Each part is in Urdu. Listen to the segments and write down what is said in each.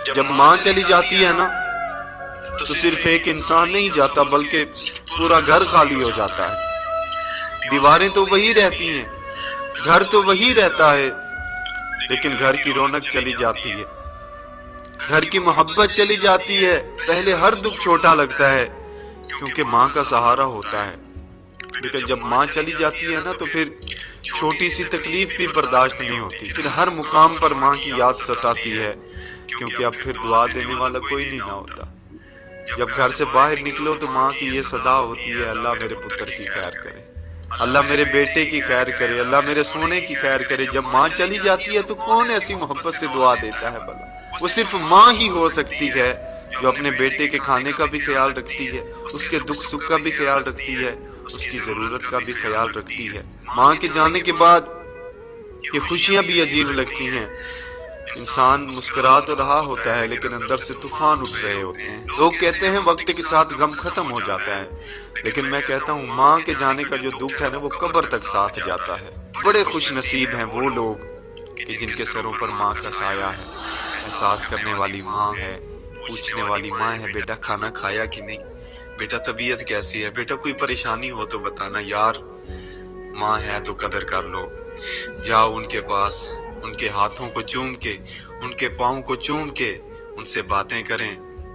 جب ماں چلی جاتی ہے نا تو صرف ایک انسان نہیں جاتا بلکہ پورا گھر خالی ہو جاتا ہے۔ دیواریں تو وہی رہتی ہیں، گھر تو وہی رہتا ہے، لیکن گھر کی رونق چلی جاتی ہے، گھر کی محبت چلی جاتی ہے۔ پہلے ہر دکھ چھوٹا لگتا ہے کیونکہ ماں کا سہارا ہوتا ہے، لیکن جب ماں چلی جاتی ہے نا تو پھر چھوٹی سی تکلیف بھی برداشت نہیں ہوتی، پھر ہر مقام پر ماں کی یاد ستاتی ہے کیونکہ اب پھر دعا دینے والا کوئی نہیں نہ ہوتا۔ جب گھر سے باہر نکلو تو ماں کی یہ صدا ہوتی ہے، اللہ میرے پتر کی خیر کرے، اللہ میرے بیٹے کی خیر کرے، اللہ میرے سونے کی خیر کرے۔ جب ماں چلی جاتی ہے تو کون ایسی محبت سے دعا دیتا ہے بھلا؟ وہ صرف ماں ہی ہو سکتی ہے جو اپنے بیٹے کے کھانے کا بھی خیال رکھتی ہے، اس کے دکھ سکھ کا بھی خیال رکھتی ہے، اس کی ضرورت کا بھی خیال رکھتی ہے۔ ماں کے جانے کے بعد یہ خوشیاں بھی عجیب لگتی ہیں۔ انسان مسکرا تو رہا ہوتا ہے لیکن اندر سے طوفان اٹھ رہے ہوتے ہیں۔ لوگ کہتے ہیں وقت کے ساتھ غم ختم ہو جاتا ہے، لیکن میں کہتا ہوں ماں کے جانے کا جو دکھ ہے نا وہ قبر تک ساتھ جاتا ہے۔ بڑے خوش نصیب ہیں وہ لوگ کہ جن کے سروں پر ماں کا سایہ ہے، احساس کرنے والی ماں ہے، پوچھنے والی ماں ہے بیٹا کھانا کھایا کہ نہیں، بیٹا طبیعت کیسی ہے، بیٹا کوئی پریشانی ہو تو بتانا یار۔ ماں ہے تو قدر کر لو، جاؤ ان کے پاس، ان کے ہاتھوں کو چوم کے، ان کے پاؤں کو چوم کے ان سے باتیں کریں،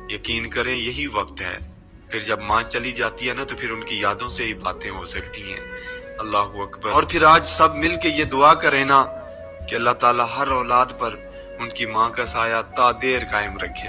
یقین کریں یہی وقت ہے۔ پھر جب ماں چلی جاتی ہے نا تو پھر ان کی یادوں سے ہی باتیں ہو سکتی ہیں۔ اللہ اکبر۔ اور پھر آج سب مل کے یہ دعا کریں نا کہ اللہ تعالیٰ ہر اولاد پر ان کی ماں کا سایہ تا دیر قائم رکھے۔